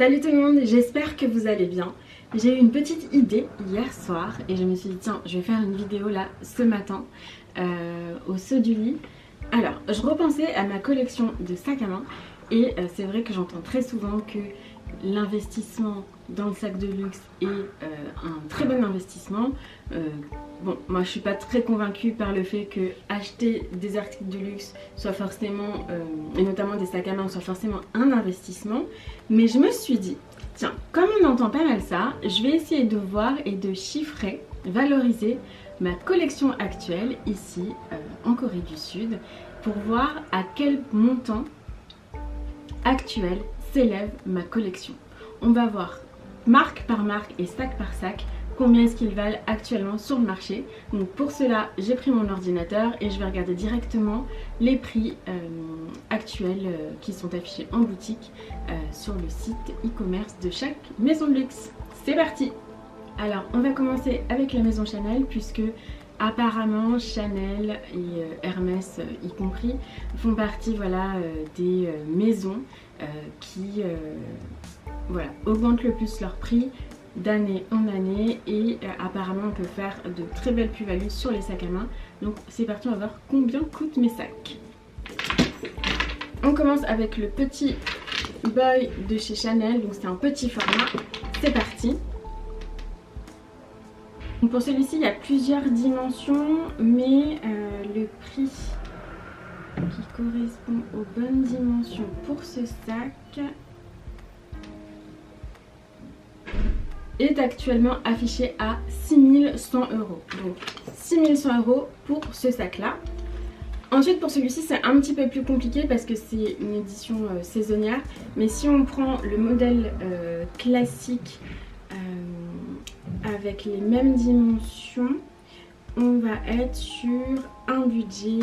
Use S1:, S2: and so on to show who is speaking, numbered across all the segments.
S1: Salut tout le monde, j'espère que vous allez bien. J'ai eu une petite idée hier soir et je me suis dit tiens, je vais faire une vidéo là ce matin au saut du lit. Alors, je repensais à ma collection de sacs à main et c'est vrai que j'entends très souvent que l'investissement dans le sac de luxe est un très bon investissement. Bon, moi je suis pas très convaincue par le fait que acheter des articles de luxe soit forcément, et notamment des sacs à main, soit forcément un investissement. Mais je me suis dit, tiens, comme on entend pas mal ça, je vais essayer de voir et de chiffrer, valoriser ma collection actuelle ici en Corée du Sud pour voir à quel montant actuel s'élève ma collection. On va voir marque par marque et sac par sac combien est-ce qu'ils valent actuellement sur le marché. Donc pour cela j'ai pris mon ordinateur et je vais regarder directement les prix actuels qui sont affichés en boutique sur le site e-commerce de chaque maison de luxe. C'est parti! Alors on va commencer avec la maison Chanel puisque apparemment Chanel et Hermès y compris font partie des maisons qui augmentent le plus leur prix d'année en année et apparemment on peut faire de très belles plus-values sur les sacs à main. Donc c'est parti, on va voir combien coûtent mes sacs. On commence avec le petit boy de chez Chanel, donc c'est un petit format. C'est parti. Donc pour celui-ci il y a plusieurs dimensions mais le prix qui correspond aux bonnes dimensions pour ce sac est actuellement affiché à 6100 €. Donc 6100 € pour ce sac là. Ensuite pour celui-ci c'est un petit peu plus compliqué parce que c'est une édition saisonnière. Mais si on prend le modèle classique avec les mêmes dimensions, on va être sur un budget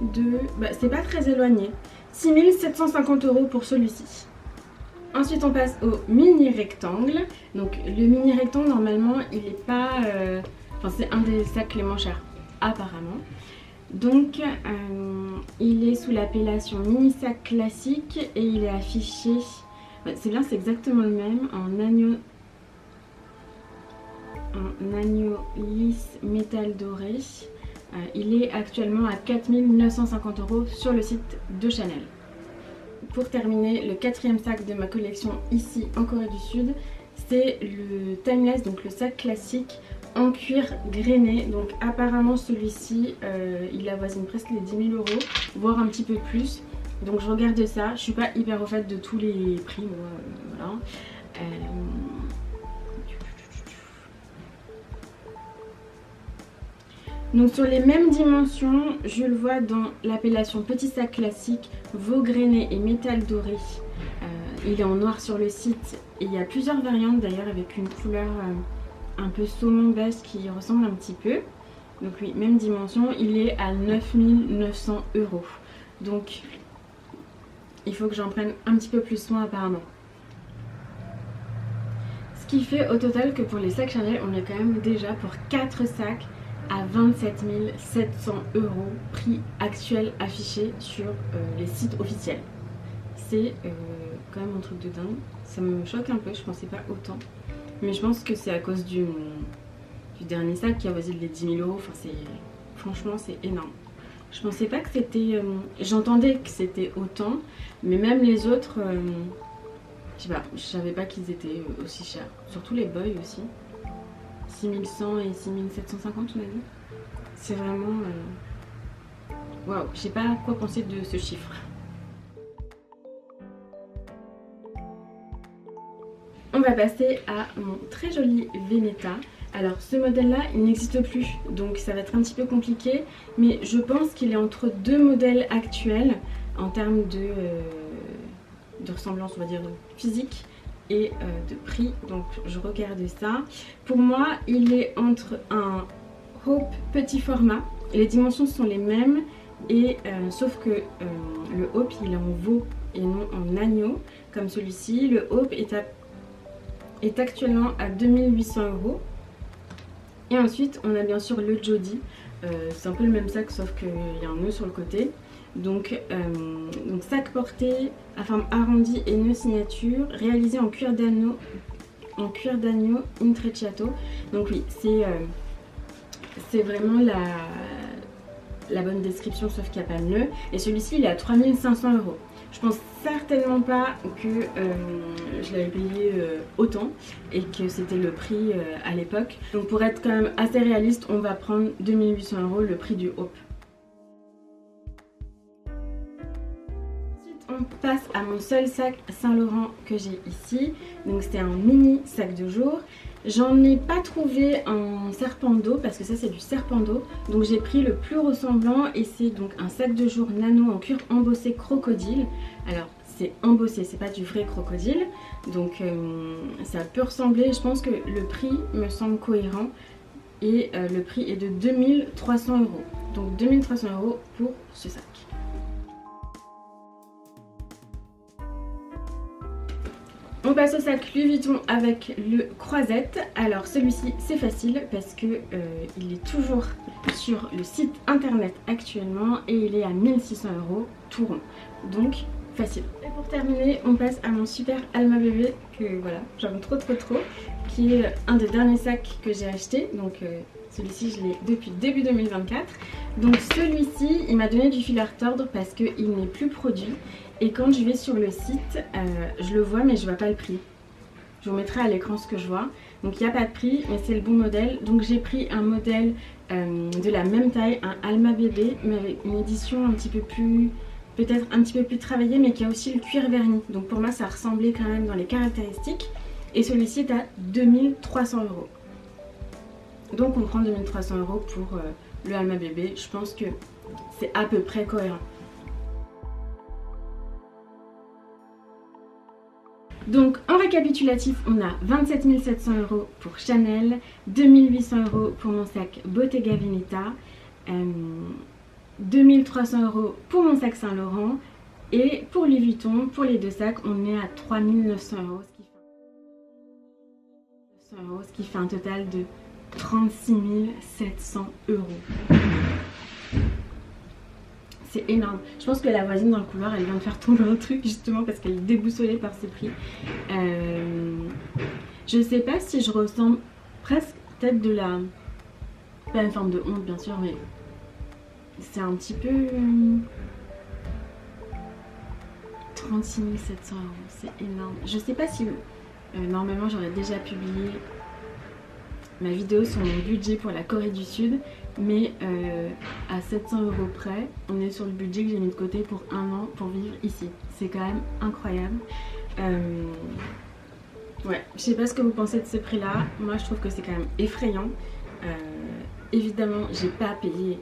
S1: de... c'est pas très éloigné. 6750 € pour celui-ci. Ensuite on passe au mini rectangle. Donc le mini rectangle normalement il est pas... c'est un des sacs les moins chers apparemment. Donc il est sous l'appellation mini sac classique et il est affiché... c'est bien, c'est exactement le même en agneau lisse métal doré. Il est actuellement à 4950 € sur le site de Chanel. Pour terminer, le quatrième sac de ma collection ici en Corée du Sud, c'est le Timeless, donc le sac classique en cuir grainé. Donc apparemment celui-ci, il avoisine presque les 10 000 €, voire un petit peu plus. Donc je regarde ça, je suis pas hyper au fait de tous les prix, moi, voilà. Donc sur les mêmes dimensions, je le vois dans l'appellation petit sac classique, veau grainé et métal doré. Il est en noir sur le site et il y a plusieurs variantes d'ailleurs avec une couleur un peu saumon beige qui ressemble un petit peu. Donc oui, même dimension, il est à 9900 €. Donc il faut que j'en prenne un petit peu plus soin apparemment. Ce qui fait au total que pour les sacs Chanel, on est quand même déjà pour 4 sacs à 27 700 €, prix actuel affiché sur les sites officiels. C'est quand même un truc de dingue. Ça me choque un peu, je pensais pas autant. Mais je pense que c'est à cause du dernier sac qui avoisine les 10 000 €. Franchement c'est énorme. Je pensais pas que c'était... j'entendais que c'était autant, mais même les autres, je sais pas, je savais pas qu'ils étaient aussi chers. Surtout les boys aussi. 6100 et 6750 on a dit. C'est vraiment... waouh, je sais pas quoi penser de ce chiffre. On va passer à mon très joli Veneta. Alors ce modèle là il n'existe plus donc ça va être un petit peu compliqué, mais je pense qu'il est entre deux modèles actuels en termes de ressemblance, on va dire, physique et de prix. Donc je regarde ça. Pour moi il est entre un Hope petit format, les dimensions sont les mêmes et sauf que le Hope il est en veau et non en agneau comme celui-ci. Le Hope est actuellement à 2800 €. Et ensuite on a bien sûr le Jody, c'est un peu le même sac sauf qu'il y a un nœud sur le côté. Donc sac porté à forme arrondie et nœud signature, réalisé en cuir d'agneau intrecciato. Donc oui, c'est vraiment la bonne description, sauf qu'il n'y a pas de nœud. Et celui-ci il est à 3 500 €. Je pense certainement pas que je l'avais payé autant et que c'était le prix à l'époque. Donc pour être quand même assez réaliste, on va prendre 2 800 €, le prix du Hope. Ensuite on passe à mon seul sac Saint Laurent que j'ai ici. Donc c'est un mini sac de jour. J'en ai pas trouvé en serpent d'eau parce que ça c'est du serpent d'eau. Donc j'ai pris le plus ressemblant et c'est donc un sac de jour nano en cuir embossé crocodile. Alors c'est embossé, c'est pas du vrai crocodile. Donc ça peut ressembler, je pense que le prix me semble cohérent. Et le prix est de 2 300 €. Donc 2 300 € pour ce sac. On passe au sac Louis Vuitton avec le croisette. Alors celui-ci c'est facile parce que il est toujours sur le site internet actuellement et il est à 1 600 € tout rond. Donc facile. Et pour terminer, on passe à mon super Alma bébé que voilà, j'aime trop, qui est un des derniers sacs que j'ai acheté. Donc celui-ci je l'ai depuis début 2024. Donc celui-ci il m'a donné du fil à retordre parce qu'il n'est plus produit. Et quand je vais sur le site, je le vois mais je vois pas le prix. Je vous mettrai à l'écran ce que je vois. Donc il n'y a pas de prix mais c'est le bon modèle. Donc j'ai pris un modèle de la même taille, un Alma bébé, mais avec une édition un petit peu plus, peut-être un petit peu plus travaillée, mais qui a aussi le cuir verni. Donc pour moi ça ressemblait quand même dans les caractéristiques. Et celui-ci est à 2 300 €. Donc on prend 2 300 € pour le Alma bébé. Je pense que c'est à peu près cohérent. Donc en récapitulatif, on a 27 700 € pour Chanel, 2 800 € pour mon sac Bottega Veneta, 2 300 € pour mon sac Saint Laurent et pour Louis Vuitton, pour les deux sacs, on est à 3 900 €, ce qui fait un total de 36 700 €. C'est énorme. Je pense que la voisine dans le couloir, elle vient de faire tomber un truc justement parce qu'elle est déboussolée par ce prix. Je sais pas si je ressens presque peut-être de la... pas une forme de honte bien sûr, mais c'est un petit peu... 36 700 €, c'est énorme. Je sais pas si... normalement j'aurais déjà publié ma vidéo sur mon budget pour la Corée du Sud, mais à 700 € près, on est sur le budget que j'ai mis de côté pour 1 an pour vivre ici. C'est quand même incroyable. Ouais, je sais pas ce que vous pensez de ce prix là. Moi je trouve que c'est quand même effrayant. Évidemment j'ai pas payé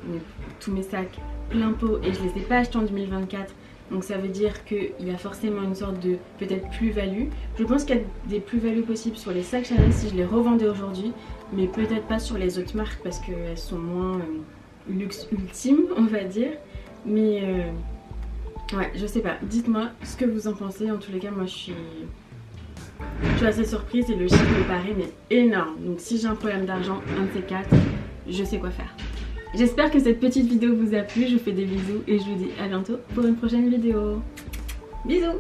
S1: tous mes sacs plein pot et je les ai pas achetés en 2024. Donc ça veut dire qu'il y a forcément une sorte de peut-être plus-value. Je pense qu'il y a des plus-values possibles sur les sacs Chanel si je les revendais aujourd'hui, mais peut-être pas sur les autres marques parce qu'elles sont moins luxe ultime, on va dire. Mais ouais, je sais pas. Dites-moi ce que vous en pensez. En tous les cas, moi je suis assez surprise et le chiffre me paraît mais énorme. Donc si j'ai un problème d'argent, un de ces quatre, je sais quoi faire. J'espère que cette petite vidéo vous a plu, je vous fais des bisous et je vous dis à bientôt pour une prochaine vidéo. Bisous!